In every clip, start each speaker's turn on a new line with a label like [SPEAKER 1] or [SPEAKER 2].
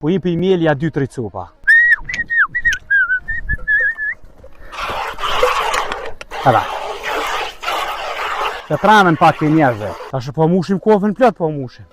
[SPEAKER 1] Po i për mjelja 2-3 copa. Kada. Të tranën pak të njerëzve. Tash po mushim kofën plot po mushim.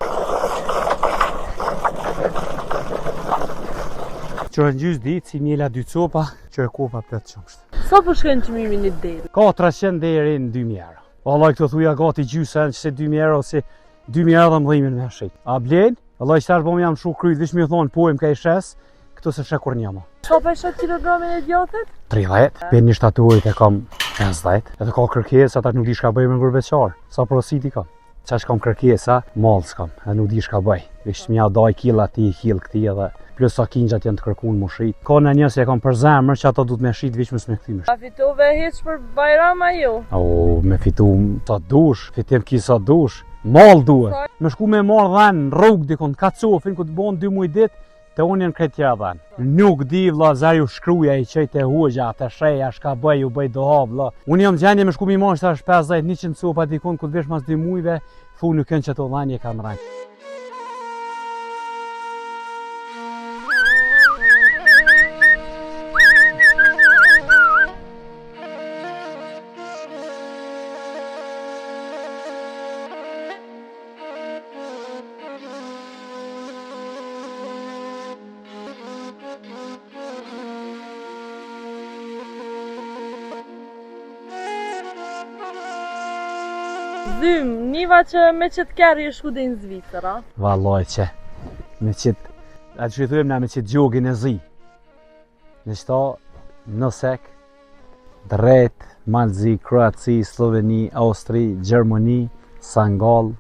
[SPEAKER 1] Që në gjysë ditë si mjela 2 copa, që e kofa plot qumsht.
[SPEAKER 2] Sa po shkën çmimin një deri?
[SPEAKER 1] 400 deri në 2000 euro. Vallai këto thuja gati gjysën që se 2000 euro ose 2000 euro dhe mëdhimin me shit. A blen? Vallai çfarë po më jam shu kryt, veç më thon po im ka i shes, këto se shek kur njëma.
[SPEAKER 2] Sa po shot kilogramin e djathit?
[SPEAKER 1] 30, për një shtaturit e kam 50, edhe ka kërkesa, ata nuk di shka bëj me ngurveçar, sa porositi kam. Qash kam kërkesa, mall s'kam, edhe nuk di shka bëj. Veç mja daj killa ti, kill këti edhe, plus sa kingjat janë të kërkun më shrit. Ka në njësë e kam për zemër që ato du të me shrit veç mësë me këti më shrit.
[SPEAKER 2] A fitove heq për Bajram a jo?
[SPEAKER 1] O, me fitu sa dush, fitim ki sa dush, mall duhet. Me shku me marrë dhenë në rrugë dikon, ka cofin, ku të bon 2 muj dit, të unë janë kretja dhenë. Nuk di vla zari u shkruja i qejt e huxha, të sheja, shka bëj, u bëj doha vla. Unë jam gjendje me shku mi marrë shtash 50-100 copa dikon, ku të vesh mas 2 mujve, fu nuk kënë që të dhenje kam rajtë.
[SPEAKER 2] Zym, niva që me qëtë kërri e shku dhe në Zvicër, a?
[SPEAKER 1] Vallaj që, me qëtë, atë që i thujmë na me qëtë gjogin e zi. Në qëta, nësek, drejt, Malzi, Kroaci, Sloveni, Austri, Gjermani, Sangal,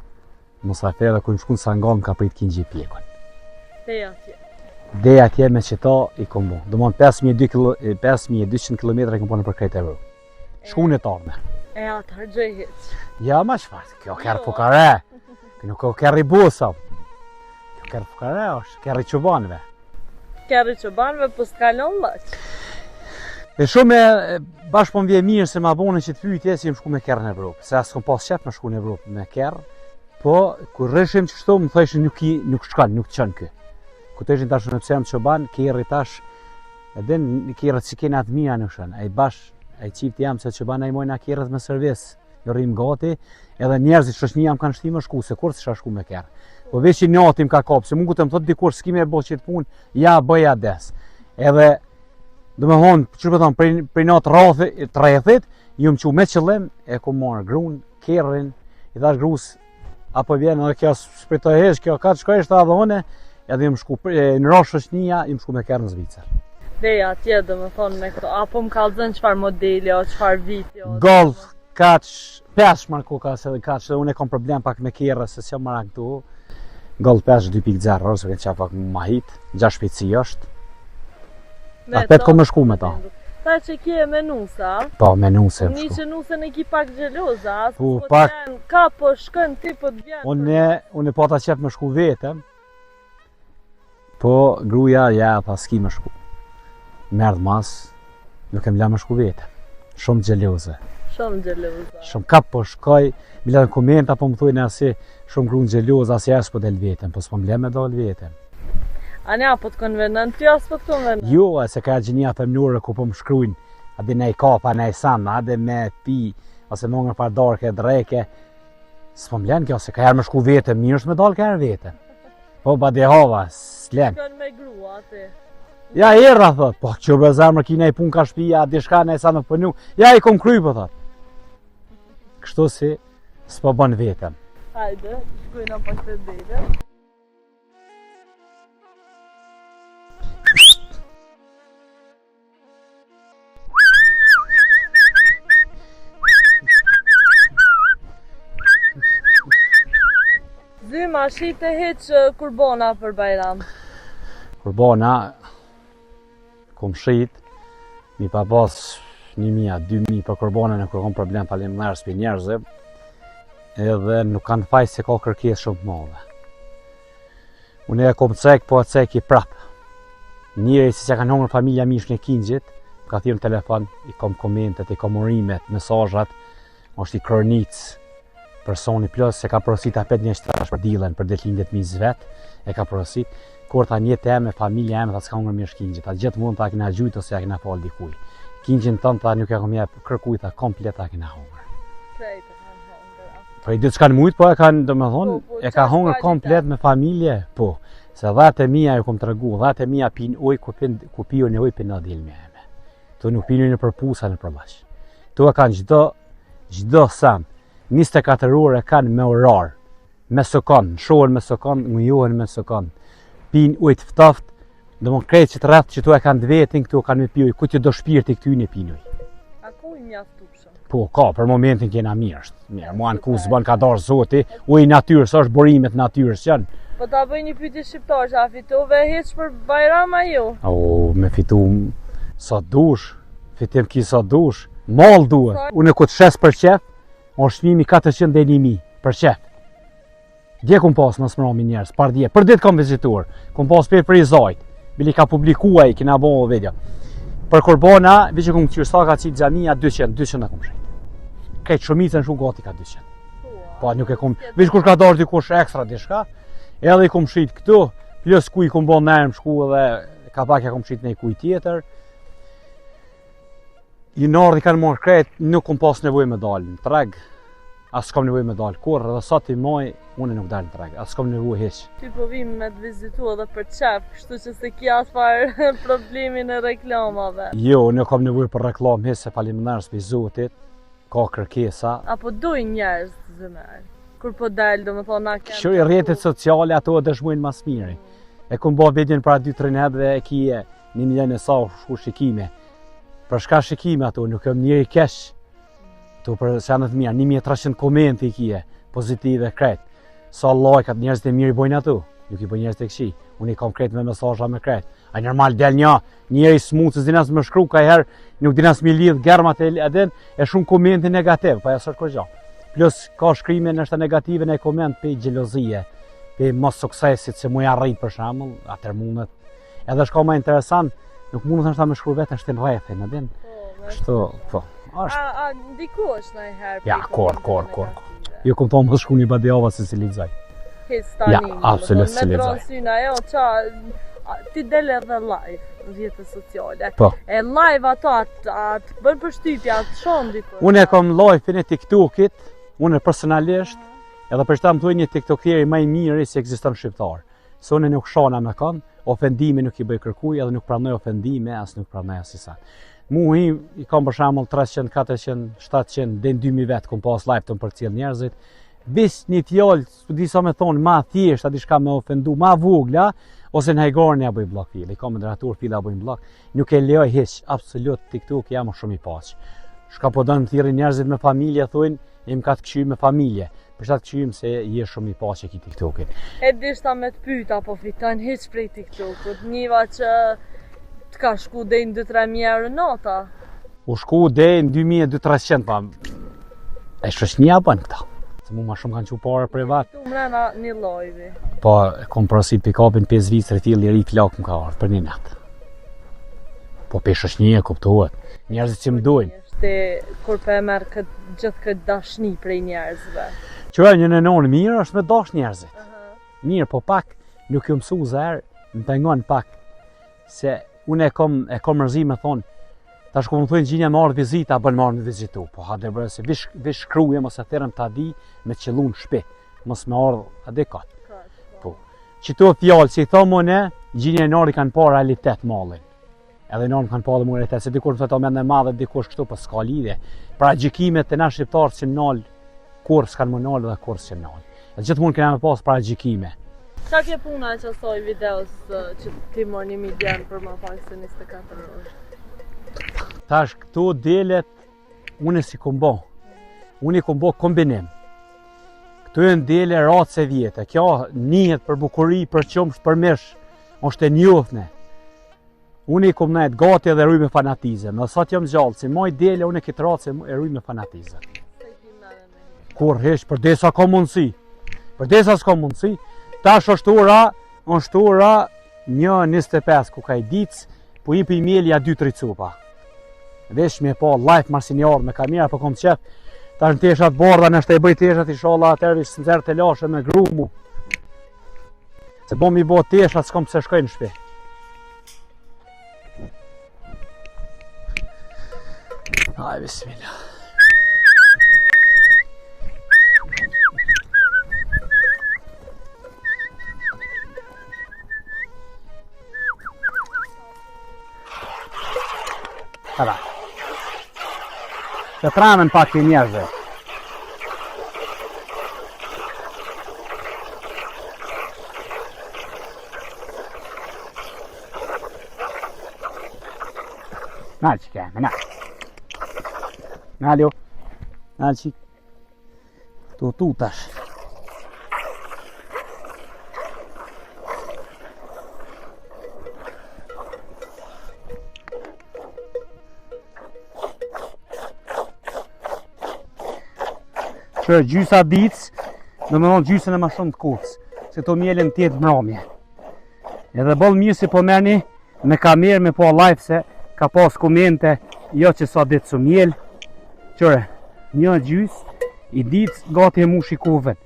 [SPEAKER 1] Mosafera, ku në shku në Sangal më ka prit kinë gjipjekon.
[SPEAKER 2] Dhe atje.
[SPEAKER 1] Dhe atje me qëta i kom bo. Do mon 5200 km e kom po në për krejt Evropë. Shku në tarme.
[SPEAKER 2] E atë hargjoj heq.
[SPEAKER 1] Ja ma shfarë, kjo kërë fukare. Nuk o kërë i busov. Kjo kërë fukare është, kërë i qubanve.
[SPEAKER 2] Kërri çobanve po s'kalon laq.
[SPEAKER 1] E shumë bashkë po më vje mirë se ma bonin që të pyjtje si më shku me kërë në Evropë. Se asë kom pas qep me shku në Evropë me kërë. Po, kur rëshim që shto, më thëshin nuk shkan, nuk qënë kë. Ku të ishin tash në pësem çoban, kërë i tash, edhe në kërët që kena të mija në shën. E bashkë, e qipt jam se çoban e i mojna kërët me servis. Jo rrim gati, edhe njerëzit shoqni jam kanë shti më shku, se kur s'isha shku me kërë. Po veç i njatim ka kapë, se mungu të më thot dikur s'ki me bo që të punë, ja bëja des. Edhe, do me thonë, që për thonë, prej natë rrethit, ju më që me qëllim, e ku marrë grunë, kërrin, i thash grus, apo vjen edhe kjo s'pritoj hesh, kjo ka të shkoj shta dhe une, edhe ju më shku, në rrashë shoqnia, ju më shku me kërë në Zvicër.
[SPEAKER 2] Dhe atje do me thonë me këto, apo më kallëzën qëfar modeli, o qëfar viti, o...
[SPEAKER 1] Golf, kaq, 5 marku ka se dhe kaq, dhe unë e kom problem pak me kjerë, se s'jam marak këtu. Golf 5 2.0, ose këtë qa pak ma hit, 6 shpejtësi është. A 5 kom më shku me ta.
[SPEAKER 2] Ta që kje me nusa?
[SPEAKER 1] Po, me nuse më
[SPEAKER 2] Një
[SPEAKER 1] shku.
[SPEAKER 2] që nusën e ki pak gjeloza,
[SPEAKER 1] Po,
[SPEAKER 2] po
[SPEAKER 1] pak-
[SPEAKER 2] t'vjen, ka po shkën ti po t'vjen.
[SPEAKER 1] Unë po ta qep më shku vetëm, po gruja, ja, tha s'ki më shku. Merdh mas, nuk e mla më shku vetëm. Shumë gjeloze.
[SPEAKER 2] Shumë gjeloza.
[SPEAKER 1] Shumë kap po shkoj, bila në komenta po më thujnë asi shumë grunë gjeloz, asi as po del vetëm, po s'po mble me dal vetëm.
[SPEAKER 2] A nja po t'kon venën, ty as po t'kon venën?
[SPEAKER 1] Jo, se ka gjenia femnore ku po më shkrujnë, adi nej kapa, nej sana, adi me pi, ose më nga darke, dreke, s'po mlen kjo, se ka herë më shku vetëm, mirë s'me dal ka herë vetëm. Po ba de hava, s'len.
[SPEAKER 2] T'kon me grua ti.
[SPEAKER 1] Ja erra thot, po që be zemrë ki nej pun ka shpia, di shka nej sa nuk përnu, ja i kom kry po thot. Kështu si s'po bën vetëm.
[SPEAKER 2] Hajde, shkujna pak të dhejde. Zyma, shite heq kurbona për Bajram.
[SPEAKER 1] Kurbana, kom shit, mi pa pas 1000, 2000 për kurbanën e kur kom problem palim nërës për njerëzë, edhe nuk kanë faj se ka kërkes shumë të madhe. Unë e kom cek, po cek i prap. Njëri si që kanë hongër familja mish në kingjit, ka thirë në telefon, i kom komentet, i kom urimet, mesazhat, është i kërnic, personi plus, se ka porosit apet një shtrash për dilen, për detlindjet mi zvet, e ka porosit. kur ta njëtë e me familja e me ta s'ka hungër mirë shkinjit, ta gjithë mund ta kina gjujt ose ja kina falë dikuj. Kinjin tënë ta nuk e kom jep kërkuj ta komplet ta kina hungër.
[SPEAKER 2] Krejtë kanë hongër.
[SPEAKER 1] Po i ditë s'kanë mujtë, po e kanë, do me thonë, e ka hungër komplet me familje, po. Se 10.000 ju kom të regu, 10.000 pin uj ku piju në uj për në dilë me eme. Tu nuk pinu në përpusa në përbash. Tu e kanë gjdo sam, 24 orë e kanë me orar, me sokon, shohen me sokon, ngujohen me sokon. Pin ujt ftoft, do më krejtë që të rreth që tu e kanë dvetin, këtu e kanë me pijuj, ku t'ju do shpirti këtu në pinuj.
[SPEAKER 2] A ku i mjaftupshëm?
[SPEAKER 1] Po, ka, për momentin kena mirë është. Mirë, mua në ku s'bën ka darë zoti, uj natyrës është borimet natyrës janë.
[SPEAKER 2] Po ta bëj një pyetje shqiptar, a fitove hiç për Bajram a jo?
[SPEAKER 1] O, me fitu sa dush, fitim ki sa dush, mall duhet. Unë ku të shes për qef, është shmimi 400 dhe 1.000 për qef. Dje kum pas në smrami njerës, par dje, për ditë kam vizitur, kum pas për i zajt, bili ka publikua i, kina bo video. Për Korbana, vi që kum qyrë sa ka qitë gjamija 200 e kum shrejt. Krejt shumicën shu gati ka 200. Po, nuk e kum, vish kush ka darë dikush ekstra dishka, edhe i kum shrit këtu, plus ku i kum bo nërëm shku edhe ka pak e kum shrit në i kuj tjetër. I nërdi kanë morë krejt, nuk kum pas nevoj me dalë në treg, as s'kam nevoj me dalë kur, edhe sa ti maj, unë nuk dalë në treg, as s'kam nevoj hiq.
[SPEAKER 2] Ty po vim me të vizitu edhe për qef, kështu që se kja asfar problemin e reklamave.
[SPEAKER 1] Jo, nuk kam nevoj për reklam hiq, se faleminderit për zotit, ka kërkesa.
[SPEAKER 2] Apo dojnë njerëz zëmer, kur po dalë, do më thonë na kemë...
[SPEAKER 1] Shuri rrjetet sociale ato dëshmojnë mas miri. E kum bo videon para 2-3 herë dhe e kije 1 milion e sa shku shikime. Për shka shikime ato, nuk jam njëri kesh. Ato për senet mirë, 1300 komente i kije, pozitive krejt. Sa lajkat njerëz të mirë i bojnë ato, nuk i bojnë njerëz të këshi. Unë i kam krejt me mesazha me krejt. A normal del njëri smut, se dinas me shkru ka herë, nuk dinas me lidh germat e edhen, e shumë komente negativ, pa jasër kërgja. Plus ka shkrime nështë negative në koment për gjelozije, për mos suksesit se mu arrit për shembull, atër mundet. Edhe shka ma interesant, nuk mundet nështë ta me shkru vetë është të rrethin, në din? Kështu, po.
[SPEAKER 2] A ndiku është në i herë?
[SPEAKER 1] Ja, kor. Jo kom thonë mos shku një badjava se si lidzaj.
[SPEAKER 2] Hes tani,
[SPEAKER 1] Ja, absolut si
[SPEAKER 2] me
[SPEAKER 1] lidzaj.
[SPEAKER 2] transyna jo, ti del edhe live në rrjetet sociale.
[SPEAKER 1] Po.
[SPEAKER 2] E live ato atë bën përshtypja, atë shon diku.
[SPEAKER 1] Unë e kom live-in e TikTokit, unë personalisht, edhe për shta më thuj një tiktokeri më i mirë si ekziston shqiptar. Se unë nuk shona me kanë, ofendime nuk i bëj kërkuj, edhe nuk pranoj ofendime, as nuk pranoj asisa. Mu i kam për shembull 300, 400, 700, dhe në 2000 vetë kom pas live të më përcjell njerëzit. Bis një fjallë, di sa me thonë, ma thjesht, a di shka me ofendu, ma vogla, ose në hajgarën ja bëj blok fil, i kam moderator fil a bëjnë blok, nuk e lejoj hiç, absolut TikTok jam shumë i paq. Shka po dënë thirrë njerëzit me familje, thujnë, im ka të këqy me familje. Për shta të këqyim se je shumë i paq e ki TikTokin.
[SPEAKER 2] E dishta me të pyta po fiton hiç prej TikTokut, njiva që të ka shku dhe në 2-3 euro nota.
[SPEAKER 1] U shku dhe në 2200 pa, e shoqënia bën këta. Se mu ma shumë kanë qu pare privat.
[SPEAKER 2] Tu mrena një lojvi.
[SPEAKER 1] Po, kom prosit pick-upin 5 vit refill i ri flak më ka ardhur për një natë. Po pe shoqënia kuptohet. Njerëzit që më dojnë.
[SPEAKER 2] Shte kur pe merr gjithë këtë dashni prej njerëzve.
[SPEAKER 1] Që një nënon mirë është me dash njerëzit. Mirë, po pak nuk ju mësu zërë, më pengon pak. Se unë e kom mërzi me thonë, ta shku më thujnë gjinja me ardhë vizita, bën marrë me vizitu. Po hade bërë se vish shkruje, mos e thirëm ta di me qëllun shpi, mos me ardhë adekat. Po, qëto fjallë, si i thomë ne, gjinja e nari kanë pa realitet mallin. Edhe nërë kanë pa dhe më realitet, se dikur më thëto me në madhe, dikush kështu për s'ka lidhje. Pra gjikimet të na shqiptarë që nalë, kur s'kanë më nalë dhe kur s'kë nalë. E gjithë mund këna me pas pra gjikime.
[SPEAKER 2] Qa ke puna që asoj videos që ti mor 1 milion për ma pak se 24 orë?
[SPEAKER 1] Tash këto delet, unë si kom bo. Unë i kom bo kombinim. Këto e në dele ratës e vjetë. Kjo njët për bukuri, për qëmsht, për mish, është e njofne. Unë i kom nejt gati edhe rruj me fanatizëm. Dhe sa t'jom gjallë, si moj dele, unë e kitë ratës e rruj me fanatizëm. Kur hesh, për desa ka mundësi. Për desa s'ka mundësi. Tash është ora 1:25 ku ka i ditës, po i për i mjelja 2-3 cupa. Vesh me pa live marsinjarë me kamera, po kom qef, tash në teshat borda, nështë e bëj teshat i sholla atërvi së nëzërë të lashe me grumu. Se bo mi bo tesha, s'kom pëse shkoj në shpi. Aj, bismillah. Hada. Të tramen pak të njerëzve. Nalë që keme, nalë. Nalë jo. Nalë që. Tu tutash. Që gjysa ditës, do me thonë gjysën e ma shumë të kutës, se to mjelën tjetë mramje. Edhe bolë mirë si po merni me kamerë me po live se ka pas komente, jo që sa ditë su mjelë, qëre, një gjysë, i ditës gati e mushi kofën.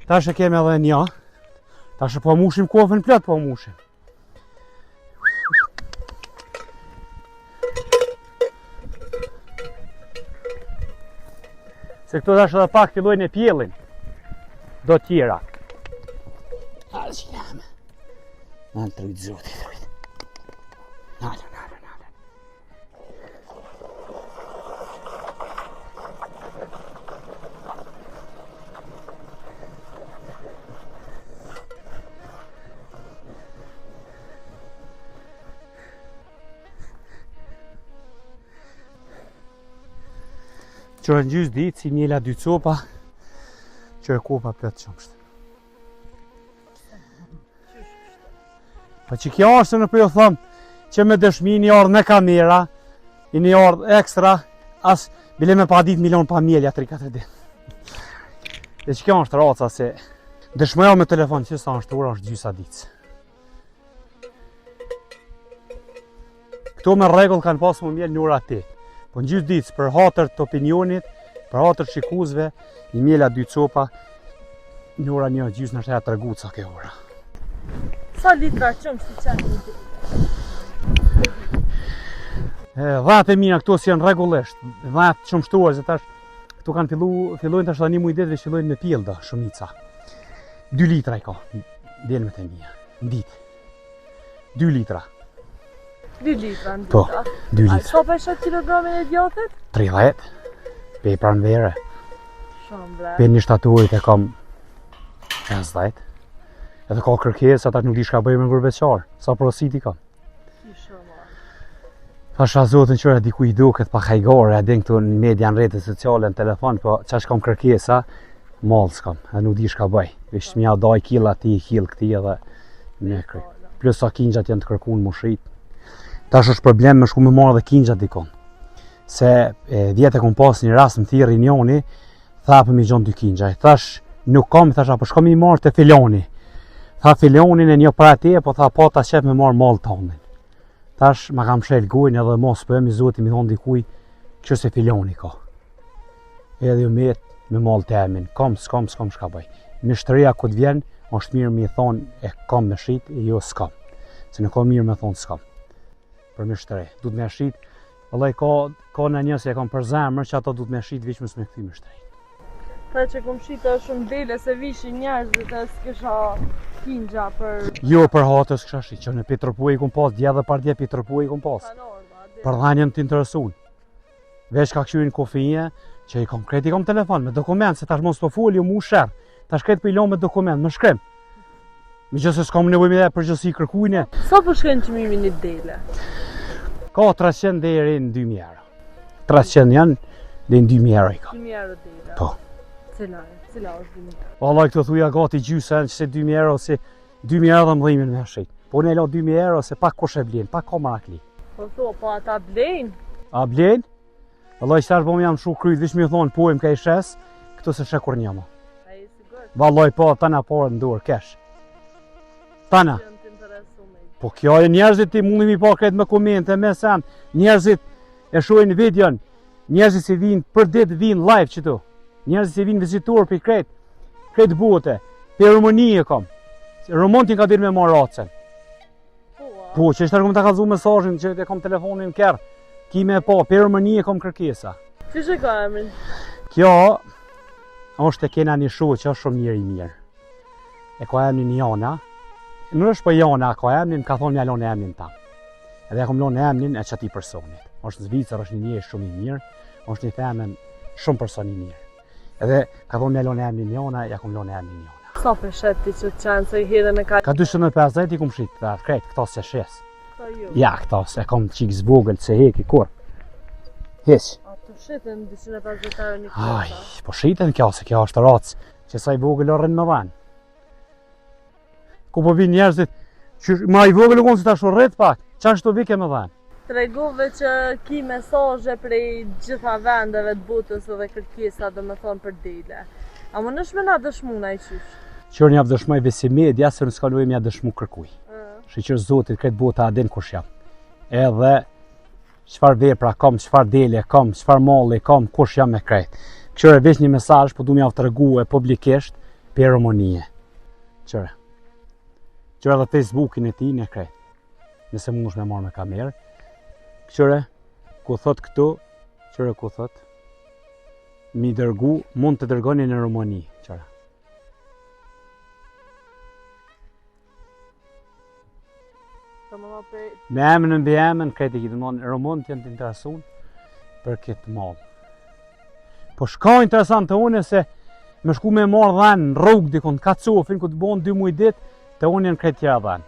[SPEAKER 1] Tash e keme edhe një, tash e po mushim kofën plot po mushim. Se këto tash edhe pak fillojnë e pjellin, do tjera. Alë që jame. Nalë të rujtë zotit. Nalë. Qërë në gjysë ditë, si mjela 2 copa, qërë kopa plëtë qëmështë. Pa që kjo është në për jo thëmë që me dëshmi një orë me kamera, i një orë ekstra, as bile me pa ditë milion pa mjelja 3-4 ditë. Dhe që kjo është raca se dëshmoja me telefon që sa është ura është gjysa ditës. Këto me regull kanë pasë më mjelë në ura 8. Po në gjysë ditës për hatër të opinionit, për hatër shikuzve, një mjela 2 copa, në ura një gjysë në shëja të regu ca ke ura.
[SPEAKER 2] Sa litra qëmë si qenë një ditë?
[SPEAKER 1] 10 mina këto si janë regullisht, 10 qëmë shtuar, se tash këtu kanë fillojnë tash dhe një mujdet dhe fillojnë me pjellda, shumica. 2 litra i ka, delme të mija, në ditë. 2 litra.
[SPEAKER 2] 2 litra në
[SPEAKER 1] Po,
[SPEAKER 2] dita.
[SPEAKER 1] 2
[SPEAKER 2] A
[SPEAKER 1] litra.
[SPEAKER 2] sa pesha kilogramin e djathit?
[SPEAKER 1] 30, pe pranë vere,
[SPEAKER 2] Shumë bre.
[SPEAKER 1] pe një shtaturit e kam 50. Edhe ka kërkes, ata nuk di shka bëjmë në vërbeqar, sa prositi kam.
[SPEAKER 2] Kisha marrë.
[SPEAKER 1] Pasha zotin qëra diku i duket pa hajgore, e din këtu në media në rrjetet sociale, në telefon, po qash kam kërkesa, malë s'kam, e nuk di shka bëj. Vish mja daj killa ti, kill këti edhe me kry. Plus sa kingjat janë të kërkun më shrit. Tash është problem me shku me marrë dhe kingjat dikon. Se vjetë e kom pas një rast në thirë rinjoni, tha për mi gjonë 2 kingja. Thash nuk kam, thash apo shko mi marrë të filoni. Tha filonin e një pra te, po tha pa ta qep me marrë malë tonin. Tash ma kam shel gojnë edhe mos për mi zoti mi thonë dikuj, që se filoni ka. Edhe ju me malë temin, kam, s'kam shka bëj. Mishtëria këtë vjen, është mirë mi thonë e kam me shrit, e jo s'kam. Se nuk ka mirë me thonë s'kam. Për mishtëri, du të me shrit, vëllai ka në njëse e kam për zemër që ato du të me shrit vishë mësë me këti mishtëri.
[SPEAKER 2] Tha që kom shita shumë dele se vishin njerëzit e s'kisha kingja për...
[SPEAKER 1] Jo për hatës kësha shrit, që në Petropue i kom pas, dje dhe par dje Petropue i kom pas. Për dhanjen të interesun. Veç ka këshurin kofije, që i kom kreti kom telefon me dokument, se tash mos po folju mu shërë. Tash kreti për ilon me dokument, më shkrim. Me që se s'kom nevoj me dhe për gjësi kërkujne.
[SPEAKER 2] Sa po shkën qëmimi një dele?
[SPEAKER 1] Ka 300 deri në 2.000 euro. 300 janë dhe në 2.000 euro i ka.
[SPEAKER 2] 2.000 euro dele?
[SPEAKER 1] Po.
[SPEAKER 2] Cila është 2.000 euro?
[SPEAKER 1] Vallaj këto thuja gati gjysën që se 2.000 euro, se 2.000 euro dhe më dhimin me shqit. Po ne lo 2.000 euro se pak kush e blen, pak ka marakli.
[SPEAKER 2] Po thua, po ata blejnë?
[SPEAKER 1] A blen? Vallaj qëtash po më jam shu kryt, vish mi thonë po im ka i shes, këto se shek kur njëma.
[SPEAKER 2] A i sigur?
[SPEAKER 1] Vallaj po, tana porë në dorë, kesh. Tana.
[SPEAKER 2] Që në t'interesu me.
[SPEAKER 1] Po kjo e njerëzit ti mundi mi pa kretë me komente, me sen, njerëzit e shojnë videon, njerëzit si vinë për ditë vinë live qëtu, njerëzit si vinë vizitor për kretë bote, për Rumunije kam, Romontin ka dirë me marrë racen.
[SPEAKER 2] Po,
[SPEAKER 1] Po, që është kom të kalzu mesazhin që e kom telefonin kërë. Ki me po, për Romani e kom kërkesa.
[SPEAKER 2] Që që ka emrin?
[SPEAKER 1] Kjo është e kena një shu që është shumë njëri i mirë. E ka emnin Jana. Nuk është për Jana, ka emnin, ka thonë mjalon e emnin tam. Edhe e kom lonë emnin e qëti personit. Është Zvicër, është një njeri shumë i mirë, është një themen shumë person i mirë. Edhe ka thonë mjalon e emnin Jana, ja kom lonë e emnin Jana.
[SPEAKER 2] Sa për sheti që të qenë se i hidhe në ka...
[SPEAKER 1] Ka 250 i kom shit, dhe krejt, këta se shes.
[SPEAKER 2] Sa ju?
[SPEAKER 1] Ja, këta se kom qik zvogël se heki kur. Heq.
[SPEAKER 2] A të shiten 250 euro një
[SPEAKER 1] Aj,
[SPEAKER 2] kota?
[SPEAKER 1] po shiten kjo, se kjo është racë, që sa i vogël o rënë me vanë. Ku po vinë njerëzit, që ma i vogël u konë se ta shu rrit pak, qa shtu vike me vanë.
[SPEAKER 2] Tregove që ki mesazhe prej gjitha vendeve të botës dhe kërkesa dhe me thonë për dele. A më nësh me na dëshmuna i qysh?
[SPEAKER 1] Qërë një dëshmoj si media, se në s'kalujem ja dëshmu kërkuj. Shqyqër zotit, këtë bota adin kush jam. Edhe, qëfar vepra kam, qëfar dele kam, qëfar malli kam, kush jam me krejt. Qërë veç një mesazh, po du m'ja të regu e publikisht për Romonije. Qërë. Qërë edhe Facebookin e ti në krejt. Nëse mund është me marrë me kamerë. Qërë, ku thot këtu, qërë ku thot, mi dërgu, mund të dërgoni në Romani, qërë. Me emën mbi emën, krejt e kitë mënë, Romonët janë të interesun për këtë malë. Po shka interesant të une se me shku me marrë dhenë në rrugë dikon, ka cofin, ku të bonë 2 muj dit, të unë janë krejt tjera dhenë.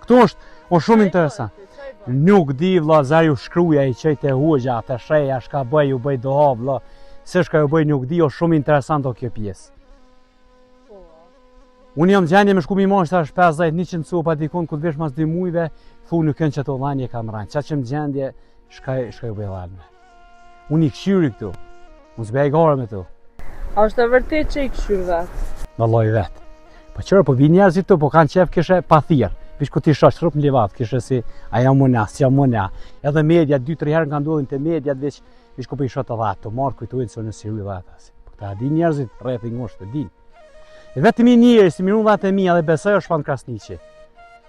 [SPEAKER 1] Këtu është shumë interesant. Nuk di vla, zari u shkruja i qejt e hoxha, të shreja, shka bëj, u bëj doha vla, se shka ju bëj nuk di, është shumë interesant o kjo pjesë. Unë jam gjendje me shku mi marrë shtash 50-100 copa dikon, ku të vesh mas 2 mujve, thu nuk kënë që të dhanje kam rajnë. Qa që më gjendje, shka ju bëj dhalme. Unë i këshyri këtu, unë s'bej gare me tu.
[SPEAKER 2] A është e vërtet që i këshyri vetë?
[SPEAKER 1] Në loj vetë. Po qërë, po vi njerëzit tu, po kanë qef kishe pa thirë. Vish ku ti shosh rrup në livat, kishe si, a jam mëna, si jam mëna. Edhe media, 2-3 herë kanë ndodhin të mediat, vish ku për i shot të dhatë, të marrë kujtojnë se në si rrë dhatë. Po këta di njerëzit, rreth i ngosht të din. E vetëm i njeri si mirun dhatë e mija dhe besoj është Fan Krasniqi.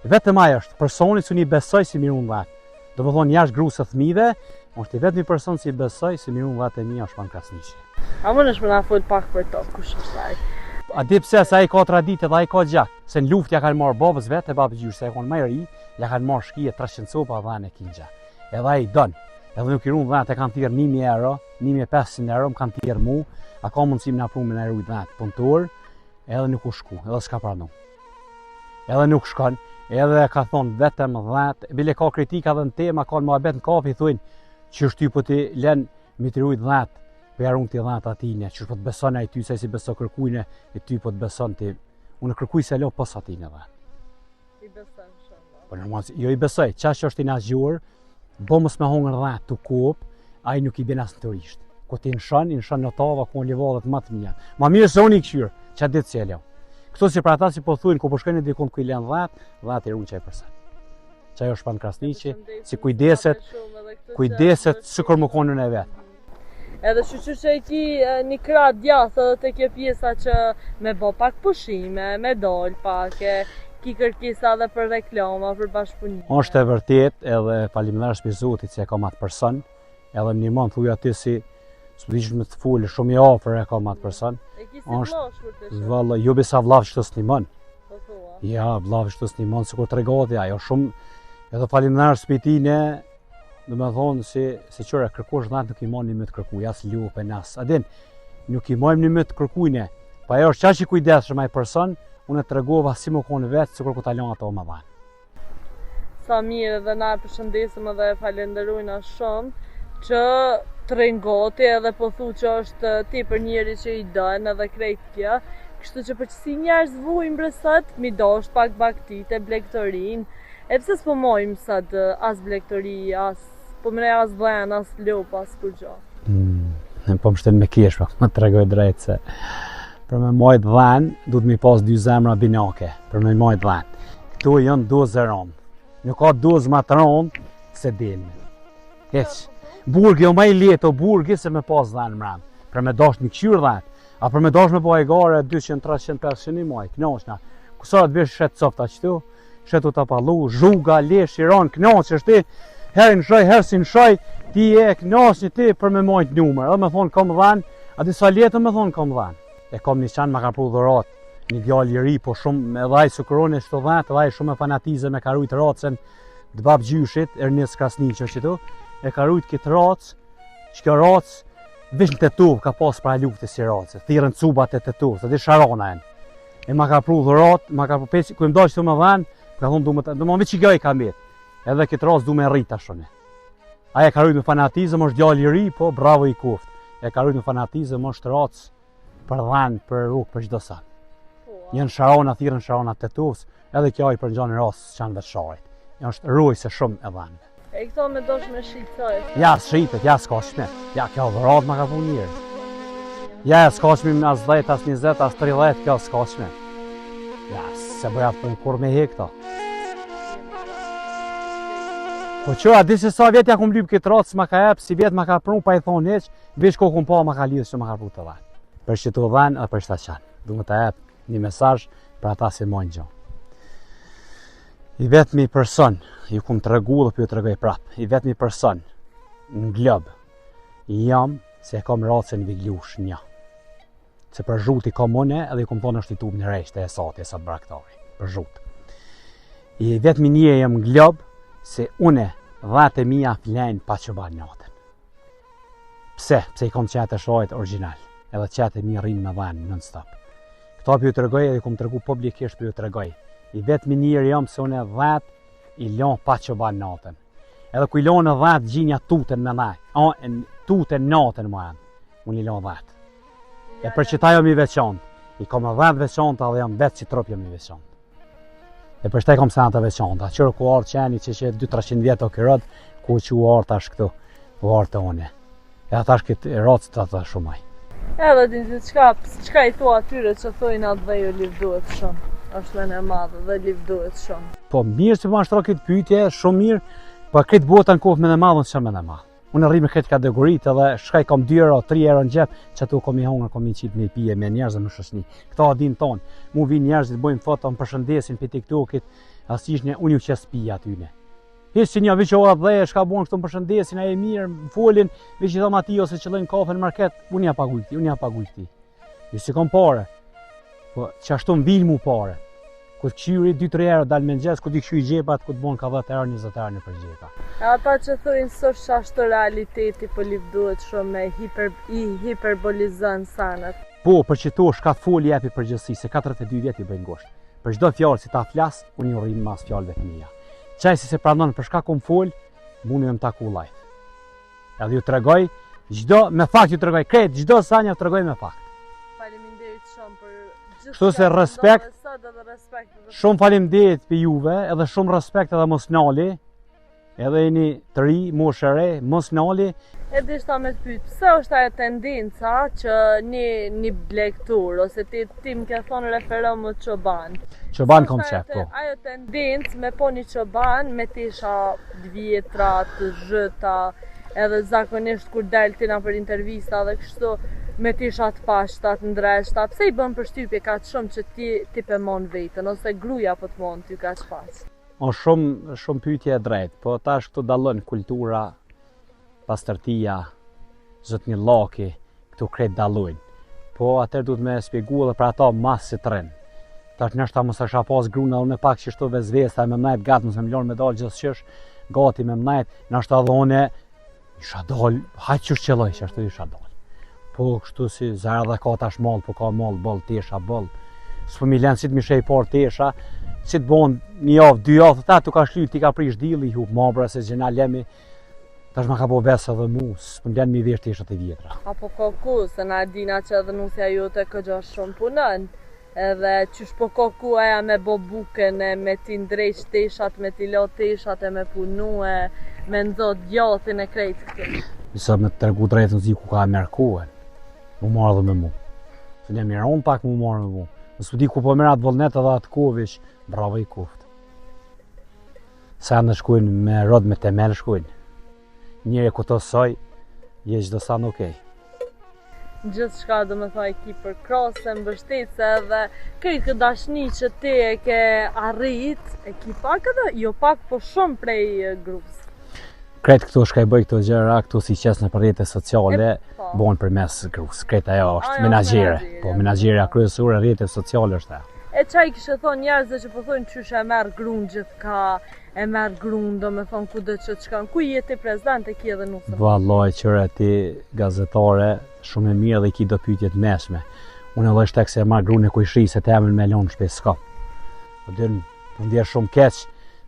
[SPEAKER 1] E vetëm ajo është personit që një besoj si mirun dhatë. Do më thonë jashtë grusë thmive, është i vetëm i person që i besoj si mirun dhatë e mija është Fan Krasniqi.
[SPEAKER 2] A më nësh me na fol pak për to, kush është ai?
[SPEAKER 1] A di pse se ai ka traditë dhe ai ka gjak. Se në luftë ja kanë marrë babës vetë e babë gjysh, se e konë më i ri, ja kanë marrë shkije 300 copa dhanë e kinxha. Edhe ai don. Edhe nuk i runë dhatë e kanë thirrë 1000 euro, 1500 euro më kanë thirrë mu, a ka mundësi më na prunë me na rujt dhatë punëtor, edhe nuk u shku, edhe s'ka pranu. Edhe nuk shkon, edhe ka thonë vetëm dhatë, bile ka kritika dhe në tema, ka në muhabet në kafe, thujnë që shty po ti lën mi të rujt dhatë. Po ja rung ti dhatë atine, që po të beson ai ty se si beso kërkujne, e ty po të beson ti. Unë kërkuj se lo pos atine dhe.
[SPEAKER 2] I beson shumë.
[SPEAKER 1] Po normal, jo i besoj, qash që është i nazgjur, bo mos me hongër dhatë të kop, ai nuk i bjen as në turisht. Ku ti nshon në tava, ku në livallet më të mija. Ma mirë se unë i këshyrë, që ditë se e leo. Këto si pra ata si po thujnë, ku po shkojnë dikon ku i lën dhatë i rung qaj përsa. Qaj është Fan Krasniqi, si kujdeset sikur më konën e vetë.
[SPEAKER 2] Edhe shqyqy që e ki një krah djathë edhe të kjo pjesa që me bo pak pushime, me dol pak, ki kërkesa edhe për reklama, për bashkëpunime.
[SPEAKER 1] Është e vërtet edhe faleminderit shpi Zotit që e kam atë person, edhe më ndihmon thuj aty si s'dish me të folë shumë i afër e kam atë person.
[SPEAKER 2] E ki si vllash kur të shë?
[SPEAKER 1] Valla, jo besa vllav që të snimon.
[SPEAKER 2] Po thua?
[SPEAKER 1] Ja, vllav që të snimon, sikur tregoti ajo shumë, edhe faleminderit shpi tine, do me thonë se qëra kërkosh dhatë nuk i mojnë një më të kërkuj, as lupe, as adin, nuk i mojnë një më të kërkujne. Pa ajo është qa që i kujdeshëm ai person, unë e të regova si më konë vetë, sikur ku talon ato më dhanë.
[SPEAKER 2] Sa mirë dhe na përshëndesim edhe falenderojna shumë që të rengoti edhe po thu që është ti për njeri që i dënë edhe krejt kjo. Kështu që për që si njerëz vujnë brësat, mi dosht pak baktite, blektorin. E pse s'po mojmë sot as blektori, po mëne as dhen, as lop, as kur gjo?
[SPEAKER 1] Po më shtenë me kesh, më të regoj drejtë se për me mojt dhen, du të mi pas 2 zemra binake, për me mojt dhen. Këtu jënë 2 rëndë. Nuk ka 2 më të rëndë, se delme. Heq. Burgi o ma i letë o burgi se me pas dhen mërën. Për me dash një këshyrë dhen, a për me dash me po e gare 200, 300, 500 i moj, knoshna. Kësara të bësh shet copta qëtu, shetu të palu, zhuga, lesh, iran, knaqë, është ti, herë në shoj, herë si në shoj, ti e knaqë ti për me mojtë numër, edhe me thonë kom dhanë, a disa letën me thonë kom dhanë. E kom një qanë ma ka pru dhurat, një djallë i ri, po shumë, edhe ai sukrone shto dhatë, edhe ai shumë e fanatize me ka rujtë racën, të bab gjyshit, Ernest Krasniqo qëtu, e ka rujtë këtë racë, që kjo racë, vish në Tetov ka pas pra luftë si racë, thirën cubat e Tetov, se di sharona e në. E ma ka pru dhurat, ma ka pru peci, ku im dojë që të me dhanë, ka thonë du më veç i gjoj ka mbet, edhe këtë racë du me rrita shone. Aja ka rujtë me fanatizëm, është djallë i ri, po bravo i koft. E ka rujtë me fanatizëm, është racë për dhanë, për rrugë, për çdo sa. Njën sharona, thirën sharona Tetovës, edhe kjo i për gjonë racë qanë vetë sharit. Është rrujë se shumë e dhanë.
[SPEAKER 2] E këto me dosh me shqitësoj.
[SPEAKER 1] Ja, shqitet, ja, s'ka shmet. Ja, kjo dhurat ma ka pru njërë. Ja, s'ka shmim as 10, as 20, as 30, kjo s'ka shmet. Ja, se bëja të punë kur me he këta. Po që, a di se sa vjetë ja kum lyp këtë ratë, s'ma ka jep, si vjetë ma ka pru, pa i thonë heq, veç ko kum pa ma ka lidhë që ma ka pru të dhanë. Për që të dhanë, edhe për që ta qanë. Du më të jep një mesazh për ata si mojnë gjo. I vetëmi person, ju kum të regu dhe për ju të regoj prapë, i vetëmi person, në globë, jam se e kam racën viglush një. Se për zhuti kam une, edhe ju kum thonë është i tub në rejshtë e sati, e sa të braktari, për zhut. I vetëmi një jam në globë, se une dhatë e mija flenë pa që banë natën. Pse? Pse i kom qëtë e shojt original, edhe qëtë e mi rrinë me dhanë non-stop. Këta për ju të regoj edhe kom të regu publikisht për ju të regoj. I vetëmi njërë jam se une dhatë i lonë pa që banë natën. Edhe ku i lonë dhatë gjinja tutën me dhaj, tutën natën më janë, unë i lonë dhatë. E për që ta jam i veçantë, i kom dhatë veçanta dhe jam vetë që trop jam i veçantë. E për shtaj kom santa veçanta, qërë ku artë qeni që 200-300 vjetë o kërët, ku që u artë ashtë këtu, u artë une. E ata është këtë ratës të ata shumaj.
[SPEAKER 2] Edhe din që qka i thua atyre që thojnë atë dhe ju livduhet shumë, është me në madhe dhe livduhet shumë.
[SPEAKER 1] Po mirë që po ashtra këtë pyetje, shumë mirë, po këtë bota në kohë me në madhe, në që me në madhe. Unë rri me këtë kategoritë edhe shkaj kom 2 euro, 3 euro në gjep, që atu kom i hongër, kom i qitë me i pije me njerëzë në shoqni. Këta adin tonë, mu vi njerëzit, bojmë foto, më përshëndesin për TikTokit, asishne unë ju qes pija atyne. Hisë që një viqohat dhe, shka bojnë këto më përshëndesin, a e mirë, më folin, vi që thoma ti ose që lëjnë kafe në market, unë ja paguj këti, Ju si kom pare, po që ashtu mbil mu pare. Ku të këshyri 2-3 euro dalë me në gjesë, ku t'i këshyri gjepat, ku të bonë ka 10 euro, 20 euro në për gjepa.
[SPEAKER 2] Ata që thujnë së ashtë realiteti po livduhet shumë me i hiperbolizën sanët.
[SPEAKER 1] Po, për që to shka foli jepi përgjësi, se 42 vjetë i bëjnë gosht. Për çdo fjallë si ta flasë, unë ju rrinë mas fjallëve të mija. Qaj si se pranon për shka kom folë, muni me më taku lajtë. Edhe ju të regoj, me fakt ju të regoj, kretë, gjdo sanja ju të regoj me fakt.
[SPEAKER 2] Faleminderit shumë për gjithë.
[SPEAKER 1] Kështu se respekt, shumë faleminderit për juve, edhe shumë respekt edhe mos nali, edhe jeni të ri, moshëre, mos nali.
[SPEAKER 2] E dishta me të pytë, pëse është ajo tendenca që një blektur, ose ti më ke thonë refero më qoban?
[SPEAKER 1] Qoban koncept, po.
[SPEAKER 2] Ajo tendencë me po një qoban, me tisha të vjetra, të zhëta, edhe zakonisht kur del tina për intervista dhe kështu, me tisha të pashta, të ndreshta, pse i bën përshtypje ka të shumë që ti pe mon vetën, ose gruja po të mon ty ka që pas?
[SPEAKER 1] O shumë pyetje e drejtë, po tash këtu dallon kultura, pastërtia, zotni llaki, këtu krejt dallojnë. Po atëherë duhet me shpjegu edhe për ata mas si të rinë. Tash nështë ta mos asha pas gruna unë me pak që shto vezvesa me mnajt gatë, mos me mlon me dalë gjithë qësh, gati me mnajt, nështë ta dhone, isha dalë, hajtë qështë qëlloj që ashtu isha dalë. Po kështu si zara dhe ka tash mall, po ka mall, boll, tesha, boll. S'po mi lenë si të mi shej par tesha, si të bon një javë, 2 javë, ta tu ka shlyt, ti ka prish dili, hu mabra se gjena lemi, tash ma ka po vesë edhe mu, s'po m'len mi vesh teshat e vjetra.
[SPEAKER 2] Apo ka ku, se na dina që edhe nusja jote këgja shumë punën, edhe qysh po ka ku aja me bo buken, me ti ndrejsh teshat, me ti lo teshat, me punu, me nëzot gjatin e krejt këtë.
[SPEAKER 1] Nisa me të tregu drejtën zi ku ka e merkohen, mu marrë dhe me mu. Se ne miron pak mu marrë me mu. Nësë di ku po mërë atë vullnet edhe atë kovish, bravo i kuft. Sa në shkujnë me rod me temel shkujnë. Njëre ku të soj, je gjdo sa në okej.
[SPEAKER 2] gjithë shka dhe me thaj ki për krasë, mbështetse dhe këtë dashni që ti e ke arrit, e ki pak edhe, jo pak, po shumë prej grupës.
[SPEAKER 1] Kretë këto shka i bëj këto gjëra, këto si qes në rrjetet sociale, bojnë për mes grupës. Kretë ajo është menagjere, po menagjera kryesore rrjetet sociale është ajo.
[SPEAKER 2] E qaj kështë thonë njerëzve që po thonë qysh e merë grunë gjithka, e merë grunë do me thonë ku dhe që të shkanë, ku jeti prezident e ki edhe nusëm?
[SPEAKER 1] Vallaj, qëre ti gazetare, shumë e mirë dhe i ki do pyetjet meshme. Unë edhe shtek se e marë grunë e kujshri se temen me lonë shpes s'ka. Po dyrë, po ndjerë shumë keq,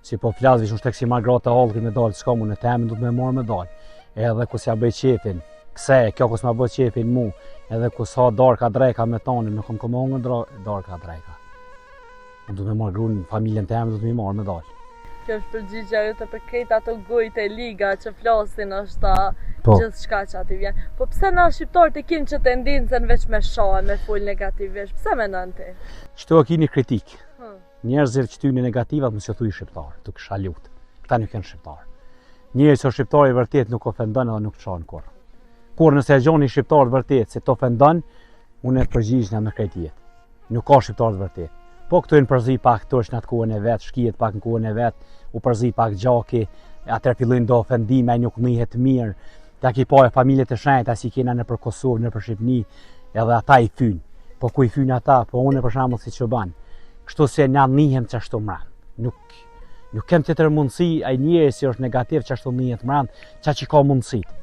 [SPEAKER 1] si po flasë vishë shtek si marë gratë e halkën me dalë, s'ka mu në temen du të me morë me dalë. Edhe ku s'ja bëj qefin, kse, kjo ku s'ma bëj qefin mu, edhe ku s'ha darka drejka me tonin, nuk kom komongën darka drejka. Unë du të me marë grunë, familjen temen du të me marë me dalë.
[SPEAKER 2] Kjo është përgjigja jote për krejt ato gojtë e liga që flasin është gjithë shka që ati vjen. Po pse na shqiptarët e kinë që tendencën veç me shohë, me full negativisht, pse me nën ti?
[SPEAKER 1] Shto e kini kritikë. Njerëzit që tyni negativat më se thuj shqiptarë, të kësha lutë. Këta nuk janë shqiptarë. Njerëz që shqiptarë i vërtet nuk ofendon edhe nuk çon kur. Kur nëse e gjoni shqiptarët vërtet se të ofendon, unë e përgjigjna me krejt jetë. Nuk ka shqiptarët vërtet. Po këtu e në përzi pak të është në atë kohën e vetë, shkijet pak në kohën e vetë, u përzi pak gjaki, atër fillojnë do ofendime, nuk nihet mirë, ta ki pa e familjet e shenjta si kena në për Kosovë, në për Shqipni, edhe ata i fynë. Po ku i fynë ata, po unë për shembull si që banë. Kështu se na nihem që ashtu mranë. Nuk kem të tërë mundësi, a i njeri si është negativ që ashtu nihet mranë, që ka mundësit.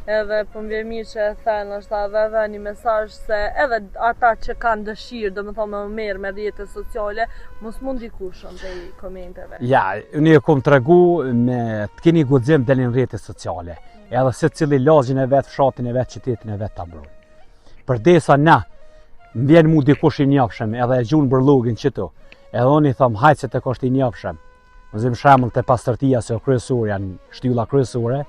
[SPEAKER 2] Edhe po më vjen mirë që e thënë është edhe një mesazh se edhe ata që kanë dëshirë, do më thonë më merë me rrjetet sociale, mos mund dikushën dhe i komenteve.
[SPEAKER 1] Ja, unë e kom të regu me të keni guxim delin rrjetet sociale, edhe se cili lagjin e vetë, fshatin e vetë, qytetin e vetë të mbrojnë. Përdesa na, më vjen mu dikush i njofshem, edhe e gjunë bërlugin qëtu, edhe unë i thëmë hajtë se të kosht i njofshem. Më zim shemëll të pastërtia se o kryesur janë shtylla kryesore,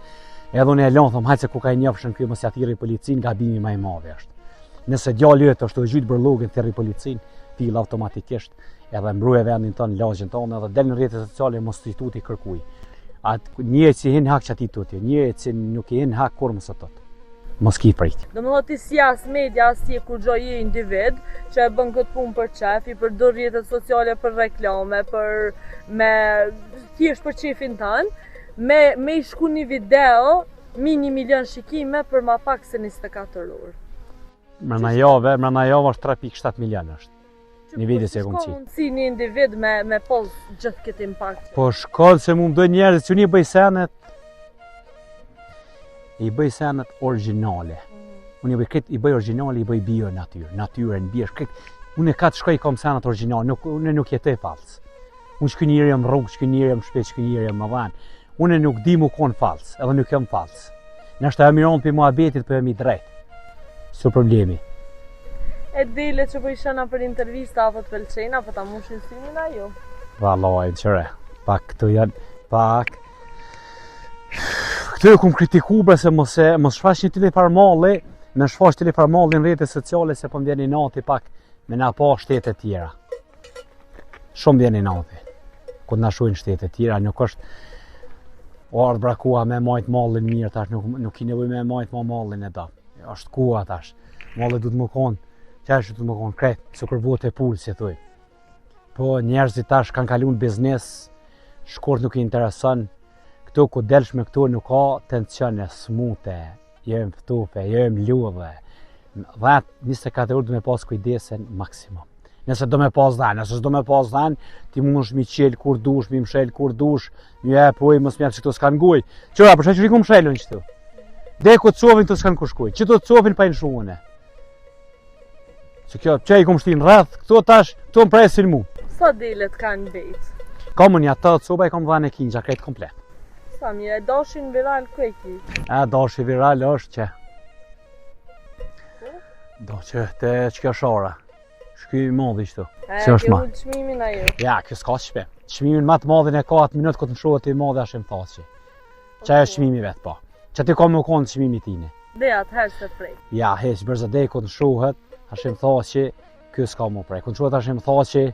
[SPEAKER 1] edhe unë e lonë thëmë hajtë se ku ka i njofshem kjo mësja tiri policin, gabimi ma i madhe është. Nëse djallë jëtë është të gjytë bërlugin tiri policin, fil automatikisht, edhe mbruje vendin tonë, lagjin tonë, edhe del në rrjetet sociale mos të tuti kërkuj. Njëjtë si hin hak që ati tuti, njëjtë si nuk i hin hak kur mësë tëtë. Mos ki prit.
[SPEAKER 2] Do më thot ti si as media, si e kur gjo je individ që e bën këtë punë për qef, i përdor rrjetet sociale për reklame, për me thjesht për qefin tanë, me i shku një video, mi 1 milion shikime për ma pak se 24 orë.
[SPEAKER 1] Mërna jave është 3.7 milion është. Një video se e kom qitë.
[SPEAKER 2] Si një individ me pos gjithë këtë impact.
[SPEAKER 1] Po shkallë se mu më dojnë njerëzit që një bëj senet, i bëj senet originale. Unë i bëj originale, i bëj bio natyrë në bjesh. Unë e ka të shkoj i kom senet originale, unë nuk jetoj falsë. Unë shkë njëri jam rrugë, shkë njëri jam shpet, shkë njëri jam më dhanë. Unë nuk di mu konë falsë, edhe nuk jam falsë. Nështë e miron për muhabetit për jam i drejtë. Së problemi.
[SPEAKER 2] E dile që po i shëna për intervista, apo të pëlqena, apo ta mushin synin a ju?
[SPEAKER 1] Valoj, qëre, pak këtu janë, pak. Këtu e kum kritiku bre se mos shfash një tili farmalli, me shfash tili farmalli në rrjetet sociale se po më vjeni nati pak me na pa shtetet tjera. Shumë vjeni nati, ku të na shujnë shtetet tjera, nuk është ardhë brakua me majtë mallin mirë tash, nuk i nevoj me majtë ma mallin e da. Është kua tash, mallit du të më konë, qështë du të më konë kretë, së kërvot e pulë, si thuj. Po njerëzit tash kanë kalu në biznes, shkurt nuk i interesën, këtu ku delsh me këtu nuk ka tensione, smute, jem ftufe, jem ljudhe. 10-24 orë du me pas kujdesen maksimum. Nëse do me pas dhanë, nëse s'do me pas dhanë, ti mundesh mi qelë kur dush, mi mshel kur dush, mi e poj, mos mjep që këto s'kan guj. Qëra, përshaj që riku mshelën qëtu. Deku të covin të s'kan kushkuj, që të covin pa i në shumëne. Që kjo, që i kom shtin rrëth, këto tash, këto më presin mu.
[SPEAKER 2] Sa dilet kanë bejt?
[SPEAKER 1] Kamën një atë të coba i kom dhanë e kinja, krejt komplet.
[SPEAKER 2] Sa mirë, e dashin viral ku e ki?
[SPEAKER 1] Dashi viral është që... Do që të që kjo shara. Shky modhi qëtu.
[SPEAKER 2] Ke ullë qmimin a ju?
[SPEAKER 1] Ja, kjo s'ka shpe. Qmimin ma të modhin e ka atë minutë këtë më shohet të i modhi ashtë më thaci. Qa e qmimi vetë pa. Qa ti ka më konë qmimi tine.
[SPEAKER 2] Dhe atë herë se prej.
[SPEAKER 1] Ja, heq, bërza dhe këtë më shohet, ashtë më thaci, kjo s'ka më prej. Këtë shohet ashtë më thaci,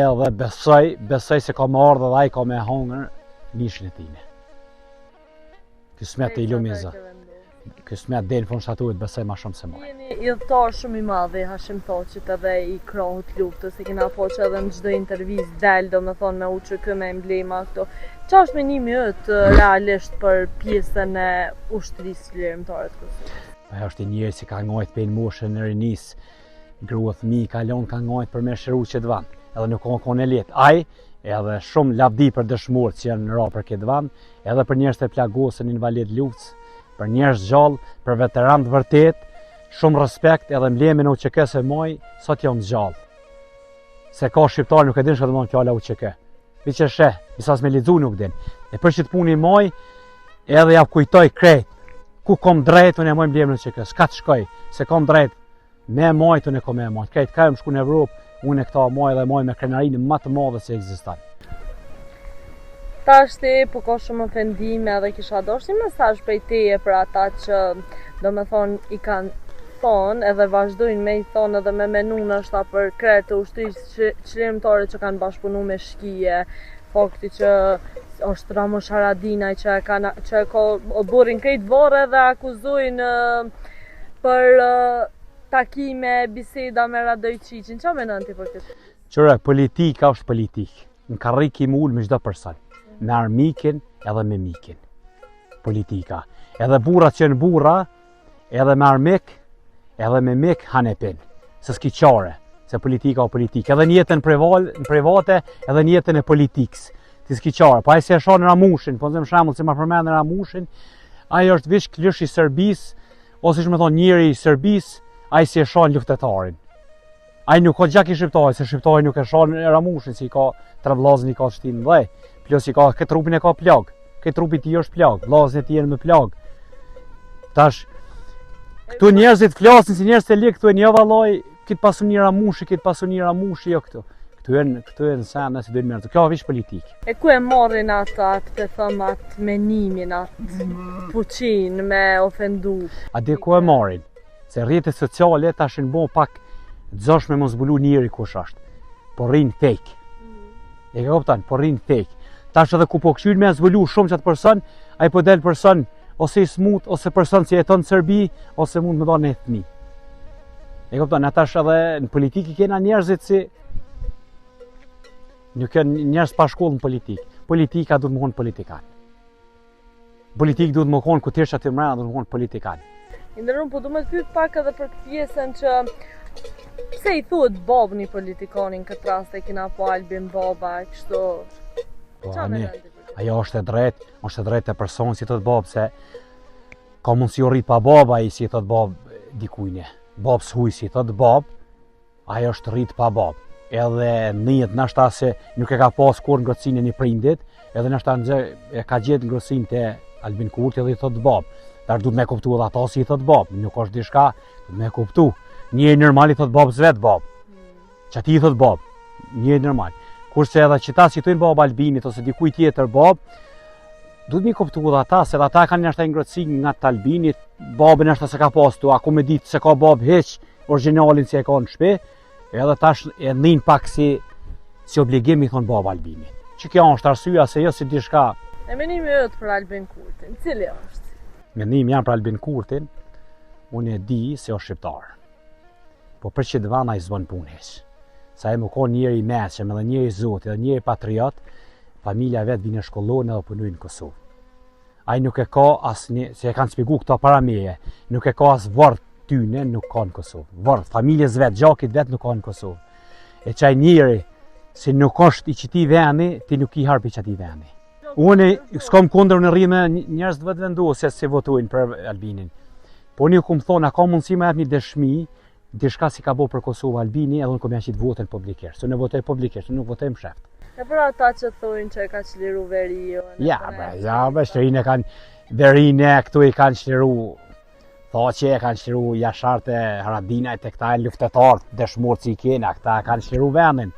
[SPEAKER 1] edhe besoj se ka më ardhe dhe aj ka me hangër mishin e tine. Kjo smet e ilumizë. Ky smet del fund shtaturit besoj ma shumë se ma.
[SPEAKER 2] Jeni idhëtar shumë i madh i Hashim Thoqit edhe i krahut luftës, i kena thoqë edhe në çdo intervistë del domethënë me UÇK me emblema këto. Çfarë është menimi yt realisht për pjesën e ushtrisë lirimtare të Kosovës?
[SPEAKER 1] Ajo është një njerëz që ka ngajt për moshën e rinis, grua fëmijë kalon ka ngajt për me shëru që vend. Edhe nuk ka e lehtë. Ai edhe shumë lavdi për dëshmorët që janë ra për këtë vend, edhe për njerëz të plagosën invalid luftës, për njerëz gjallë, për veteran të vërtet, shumë respekt edhe mblemin e UÇK se moj, sot janë gjallë. Se ka shqiptar nuk e din çka do të thonë fjala UÇK. Vi që sheh, disa me lexu nuk din. E për që të puni moj, edhe ja kujtoj krejt. Ku kom drejt, unë e moj mblemin e UÇK, s'ka të shkoj, se kom drejt me mojt, unë e kom me mojt. Krejt ka më shku në Evropë, unë e këta moj dhe moj me krenarinë më të madhe që ekziston.
[SPEAKER 2] Tash ti po ka shumë ofendime edhe kisha dashur një mesazh prej teje për ata që domethënë i kanë thonë edhe vazhdojnë me i thonë edhe me menun është për krejt të ushtrisë lirimtare që kanë bashkëpunuar me shkije, fakti që është Ramush Haradinaj që e ka burin krejt varre dhe akuzojnë për takime, biseda me Radoj Qiqin. Çfarë mendon ti për këtë?
[SPEAKER 1] Qëre, politika është politikë. Në karrik i mull me çdo person. Me armikin edhe me mikin. Politika. Edhe burrat që në burra, edhe me armik, edhe me mik hanepin. Se s'ki qare, se politika o politikë. Edhe në jetën private, edhe në jetën e politikës. Ti s'ki qare. Pa ai si e shonë Ramushin, po në shembull si ma përmendën Ramushin, ai është vish klësh i Serbisë, ose që me thonë njëri i Serbisë, ai si e shonë luftetarin. Ai nuk ka gjak i shqiptarit, se shqiptari nuk e shonë Ramushin, si ka tre vllazën i ka shtinë dhe. Plus i ka këtë trupin e ka plag. Këtë trupi ti është plag, vllazën e tij janë me plag. Tash këtu njerëzit flasin si njerëz të ligë, këtu janë jo vallai, këtë pasuni Ramushi, jo këtu. Këtu janë sene si duhen merrë. Kjo është politikë.
[SPEAKER 2] E ku e marrin ata të them atë menimin, atë fuqin me ofendu?
[SPEAKER 1] A di ku e marrin? Se rrjetet sociale tash në bo pak dzosh me mos zbulu njëri kush është. Po rrin fake. E ka kupton, po rrin fake. Tash edhe ku po këshyr me zbulu shumë çat person, ai po del person ose i smut, ose person që jeton në Serbi, ose mund me dha në fëmijë. E kupton, atash edhe në politikë kena njerëzit si nuk janë njerëz pa shkollë në politikë. Politika duhet më konë politikan. Politikë duhet më konë ku tirsha të mrena duhet më konë politikan.
[SPEAKER 2] Ndërrum, po du me të pyet pak edhe për këtë pjesën që pse i thuhet babë një politikanin këtë rast e kina po Albin baba, kështu...
[SPEAKER 1] Po, ajo është e drejtë e person si thot babë, se ka mundësi u rrit pa baba i si thot babë dikujne. Babë s'huj si thot babë, ajo është rrit pa babë. Edhe njët nashta se nuk e ka pas kur ngrotësinë e një prindit, edhe nashta e ka gjetë ngrotësinë të Albin Kurti edhe i thot babë. Dar duhet me kuptu edhe ata si i thot babë, nuk është dishka, duhet me kuptu. Njëri normal i thot babës vetë babë, që ati i thot babë, njëri normal. Kurse edhe që ta si thujnë babë Albinit ose dikuj tjetër babë, duhet me kuptu edhe ata, se edhe ata kanë nështë e ngrotësin nga të Albinit, babë nështë se ka pas tu, ako me ditë se ka babë heq originalin si e ka në shpe, edhe tash e ndhin pak si obligim i thonë babë Albinit. Që kjo është arsyeja se jo si dishka.
[SPEAKER 2] E menimi jot për Albin Kurtin, cili është?
[SPEAKER 1] Menimi jam për Albin Kurtin, unë e di se është shqiptar. Po për që dëvana i zbën punës. Sa e më konë njëri i meqëm, edhe njëri i zoti, edhe njëri patriot, familja vetë vinë shkollon edhe punojnë në Kosovë. Ai nuk e ka asnjë, se e kanë shpjegu këto para meje, nuk e ka as vërth tyne nuk ka në Kosovë. Vërth, familjes vetë, gjakit vetë nuk ka në Kosovë. E qaj njëri, se nuk është i qëti veni, ti nuk i harpi qëti veni. Unë s'kam kundër në rrime njerëz të vetë vendosë se votojnë për Albinin. Po unë ku më thonë, a ka mundësi me jep një dëshmi, dishka si ka bo për Kosovë Albini, edhe unë kom janë qitë votën publikisht. Unë e votoj publikisht, unë nuk votoj më sheft.
[SPEAKER 2] E për ata që thojnë që e ka qliru Veriu?
[SPEAKER 1] Ja, shtërine kanë, Verine këtu i kanë qliru, tha që e kanë qliru Jasharte, Haradinajt e këta e luftetarët, dëshmorë që i kena, këta e kanë qliru vendin.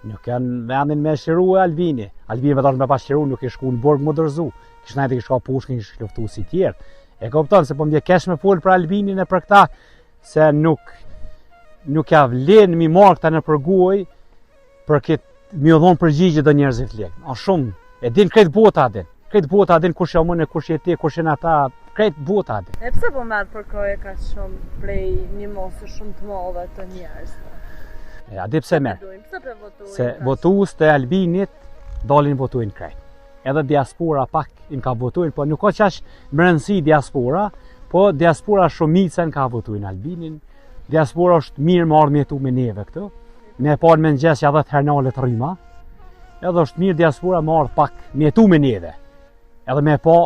[SPEAKER 1] Nuk janë vendin me qliru e Albini. Albini vetë me pas qliru, nuk i shku në borg më dërzu. Kishë najtë i shka pushkin, kishë luftu si tjerë. E kupton se po më kesh me folë për Albinin e për këta, se nuk ja vlen mi marrë këta në përguaj për këtë mi o dhonë përgjigje dhe njerëzit lekë. A shumë, e din këtë bota adin. Këtë bota adin kush jam unë, kush je ti, kush jenë ata, krejt bota ati.
[SPEAKER 2] E pse po merr përkohje kaq shumë prej një mosë shumë të madhe të njerëzve?
[SPEAKER 1] A di pse merr?
[SPEAKER 2] Pse po votojnë?
[SPEAKER 1] Se votues të Albinit dalin votojnë krejt. Edhe diaspora pak i ka votojnë, po nuk ka qash më rëndësi diaspora, po diaspora shumica ka votojnë Albinin. Diaspora është mirë më ardhë mjetu me neve këtu. Me parë me nëgjes që edhe të hernalet rryma. Edhe është mirë diaspora më ardhë pak mjetu me neve. Edhe me pa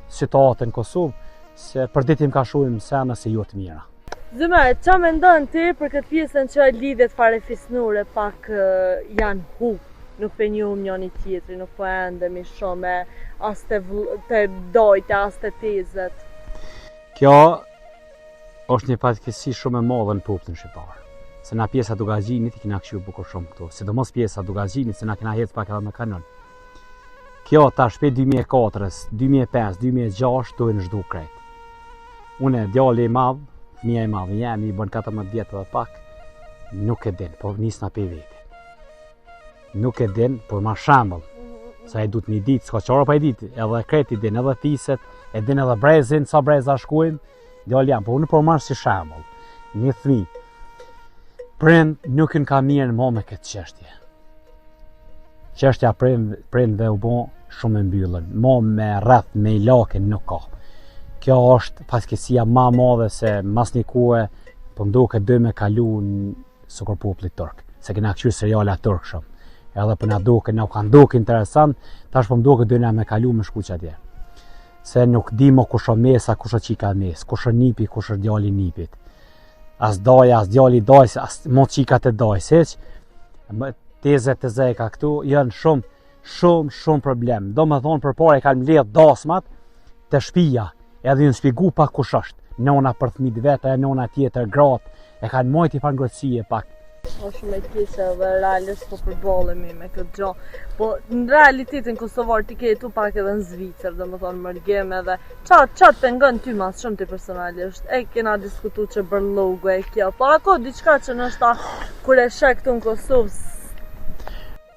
[SPEAKER 1] situatën në Kosovë, se për ditim ka shujmë sena se jo të mira.
[SPEAKER 2] Zymer, qa me ndonë ti për këtë pjesën që lidhet fare fisnure pak janë hu? Nuk për njuhëm njëni tjetri, nuk për endemi shumë as të dojtë, as të tezet.
[SPEAKER 1] Kjo është një fatkeqësi shumë e madhe në popullin shqiptar. Se na pjesa Dugazhinit i kena këshu bukur shumë këtu, sidomos pjesa Dugazhinit se na kena hecë pak edhe me kanon. Kjo tash për 2004, 2005, 2006 dojnë zhdu krejt. Une djali i madh, fëmija i madh, jemi i bën 14 vjetë dhe pak, nuk e din, po nisna për veti. Nuk e din, po ma shembull, sa i du të një ditë, s'ka qara pa i ditë, edhe krejt i din, edhe fiset, e din edhe brezin, sa breza shkujnë, djali jam, po unë po marrë si shembull, një fëmijë. Prind nuk në ka mirë më me këtë qeshtje. Qeshtja prindve u bo shumë e mbyllën, më me rreth, me i lakin nuk ka. Kjo është fatkeqësia ma madhe se mas një kohë po mduket dy me kalu në sukur popullit turk, se kena këqyr seriala turk shumë. Edhe po na kanë duke interesant, tash po mduket dy na me kalu me shku atje. Se nuk di mo kush o mesa, kush o qika mes, kush o nipi, kush o djali nipit. As daja, as djali dajs, as mo qikat e dajs, heq. Tezet e zeka këtu janë shumë problem. Do me thonë për pare kanë mbledh dasmat të shpia, edhe ju në shpigu pak kush është. Nona për thmit vete, nona tjetër gratë, e kanë mojt i fangrëtësie pak.
[SPEAKER 2] O shumë e kishe dhe realisht po përbollemi me këtë gjo. Po në realitetin kosovar ti ke jetu pak edhe në Zvicër, do më thonë mërgjem edhe qatë pengon ty mas shumë ti personalisht. E kena diskutu që bërlogu e kjo, po ako diçka që nështë kur e shek këtu në Kosovë.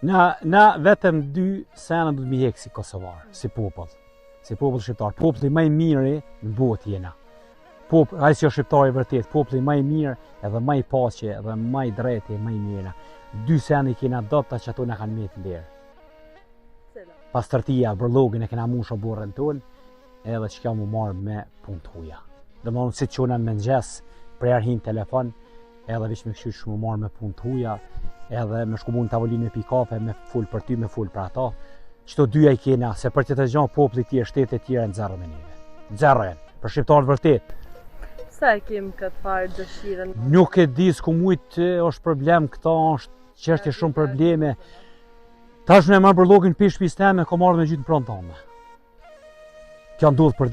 [SPEAKER 1] Na vetëm dy sena du të mi hek si kosovar, si popull shqiptar. Populli më i miri në botë jena. Ai si o shqiptari vërtet, populli më i mirë, edhe më i paqe, edhe më i drejtë, më i mirë. Dy sena i kena dopta që ato na kanë met nderë. Pastërtia, bërlogin e kena mush o burrën tonë, edhe që kjo mu marrë me punë të huja. Dhe më si që me nëgjes, prej arhin telefon, edhe vish me këshysh mu marrë me punë të huja, edhe me shku mund tavolinë me pi kafe, me full për ty, me full për ata. Qëto dyja i kena, se për të të gjanë populli tjerë, shtetet tjera në zero me neve. Zero për shqiptarët vërtet.
[SPEAKER 2] Pse e kemë këtë farë dëshiren?
[SPEAKER 1] Nuk e di, s'ku mujtë është problem këta, është qështje shumë probleme. Tash me marrë bërlogin pish pisteme, ko marrë me gjithë në pronë tonë. Kjo ndodhë për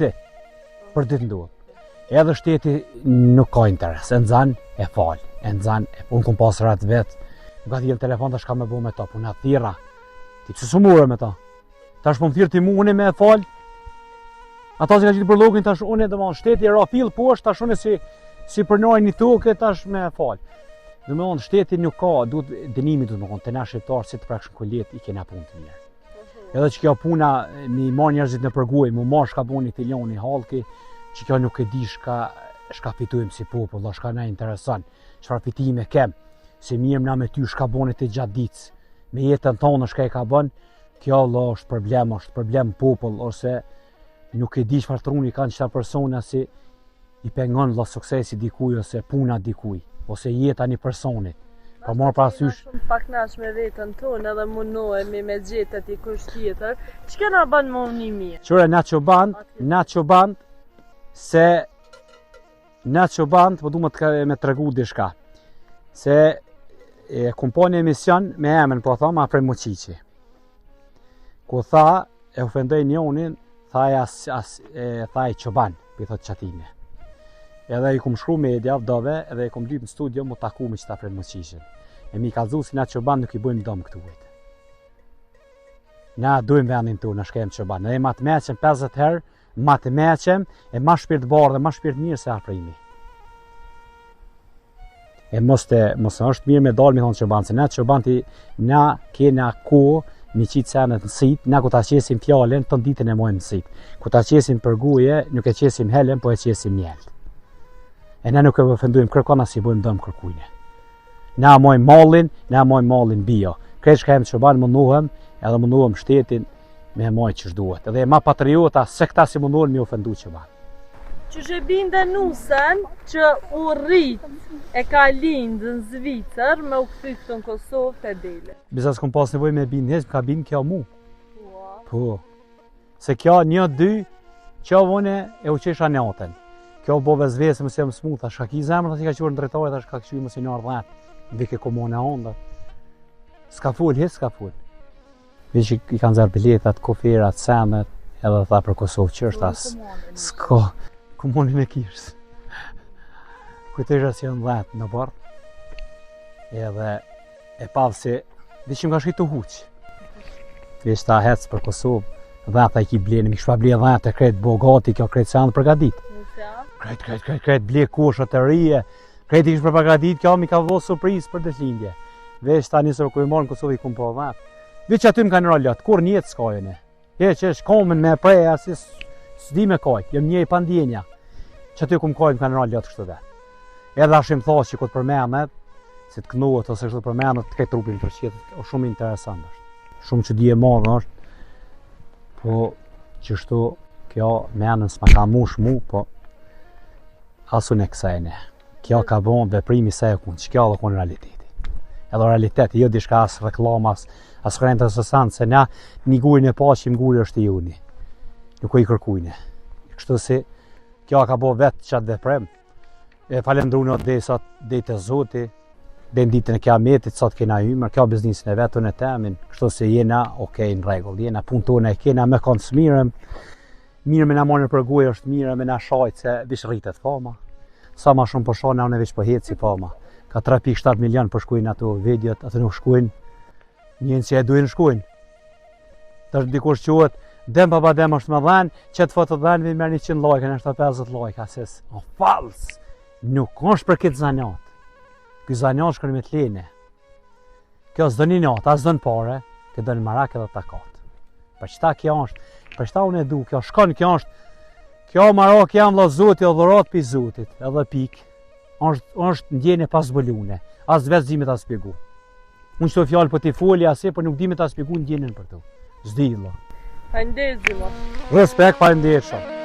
[SPEAKER 1] ditë ndodhë. Edhe shteti nuk ka interes, e nëzan e falë, unë kom pasë ratë vetë, nuk ka thjelë telefon të shka me bo me ta, punë atë thira, ti pëse su mure me ta. Tash po më thirë ti mu, unë me e falë, ata që ka gjithë bërlogin, tash unë e dëmonë, shteti e ra filë poshtë, tash unë si përnoj një toke, tash me e falë. Dhe me onë, shteti nuk ka, dënimi du të më konë, të na shqiptarë, si të prekshën kollet, i kena punë të mirë. Edhe që kjo puna, mi marë njerëzit në përgoj, mu marë shka bo një tilion një halki, që kjo nuk e di shka fitujmë si popull, dhe shka na interesan, çfarë fitime kem, se mirëm na me ty shka bonit të gjatë ditës, me jetën tonë shka e ka bën, kjo është problem popull, ose nuk e di çfarë truni kanë qëta persona si i pengon la suksesi dikuj, ose puna dikuj, ose jeta një personit. Pa marë parasysh.
[SPEAKER 2] Shumë pak nash me vetën tonë edhe mundohemi me gjetet i kush tjetër, që kena banë më një mirë?
[SPEAKER 1] Qure na që bandë, se na që bandë, po du me të regu dishka. Se e kumponi emision me emën, po thoma, Afrem Muqiqi. Ku tha, e ofendoj njonin, tha i qoban, për i thot qatime. Edhe i kum shkru media, vdove, edhe i kum lyp në studio, mu taku me qëta Afrem Muqiqin. E mi kalzu si na qoban nuk i bujmë dom këtu vejtë. Na dujmë vendin tu, na shkejmë qoban. Edhe ma të meqem 50 herë, ma të meqem, e ma shpirt barë dhe ma shpirt mirë se Afremi. E mos është mirë me dalë me thonë qoban, se na qoban ti, na kena ko mi qitë senet në sit, na ku ta qesim fjallën, të ditën e mojmë në sit. Ku ta qesim për guje, nuk e qesim helen, po e qesim mjelt. E ne nuk e vëfendujmë kërkona si bojmë dëmë kërkujne. Na mojmë mallin bio. Kreç ka që banë munduhem, edhe munduhem shtetin me mojë që shduhet. Edhe ma patriota se këta si munduhen mi ofendu që banë.
[SPEAKER 2] Që që binde nusen që u rrit e ka lindë në Zvicër me u këthy këtë në Kosovë të dele.
[SPEAKER 1] Bisa s'kom pas nevoj me bindë hez, ka bindë kjo mu. Po. Se kjo 1-2, kjo vone e u qesha njatën. Kjo bove zvesë mëse më smuth, a shka ki zemrë, si ka qërë në drejtojt, a shka këshu mëse një ardhet. Vike komone onda. S'ka full, hes s'ka full. Vike që i kanë zërë biletat, koferat, senet, edhe tha për Kosovë qështas. S'ka. Komunin e Kirës. Kujtësha si në dhetë në bërë. Edhe e pavë se dishim ka shkitë të huqë. Vesh ta hecë për Kosovë, dheta i ki blenë, mi këshpa ble dhete, kretë bogati, kjo kretë se anë përgadit. Kretë ble koshët të rije, kretë i kështë përgadit, kjo mi ka vëllë surprizë për dëtlindje. Vesh ta njësër ku i morë në Kosovë i kumë po dhete. Veç aty më ka në rollot, kur njetë s'kajene. E që është komen me preja, si s'di me kajt, jëm një i pandjenja, që aty ku më kajt më kanë rallë jatë kështë dhe. Edhe ashim thosë që këtë përmenet, si të kënohet ose kështë përmenet, të këtë trupin për qëtë, o shumë interesant është. Shumë që di e madhë është, po qështu kjo menën s'ma ka mush mu, po asun e kësajne. Kjo ka bon veprimi se e kunë, që kjo dhe konë realiteti. Edhe realiteti, jo dishka as reklamas, as kërë interesant, se na një gurin e pa që më guri është i uni. Nuk i kërkujne. Kështu si, kjo ka bo vetë qatë veprem. E falendruni o desat, dejtë e zoti, dhe në ditën e kiametit, sot kena hymër, kjo biznisin e vetën e temin. Kështu si jena, okej, në regull, jena punë tone e kena me konë smirëm. Mirë me na morën për gujë është mirë me na shajtë se vish rritet fama. Sa ma shumë për shona, unë e vish për hetë si fama. Ka 3.7 milion për shkujnë ato videot, ato nuk shkujnë. Njën që e duhin shkujnë. Të është dikush quhet, dem papa dem është më dhenë, që të foto dhenë vi merë 100 like, në 750 like, ases, o fals, nuk është për këtë zanjat. Ky zanjat shkërë me të lene. Kjo s'do një natë, as do në pare, kjo do një marak edhe takat. Për qëta kjo është, për qëta unë e du, kjo shkon, kjo është, kjo marak jam la zotit, o dhurat pi zotit, edhe pik, është ndjene pas bëllune, as vetë zime ta spjegu. Unë që të fjallë për t'i folja ase, për nuk di me ta spjegu ndjenin për të. Zdi, lo.
[SPEAKER 2] Faleminderit, Zilo.
[SPEAKER 1] Respekt, faleminderit shumë.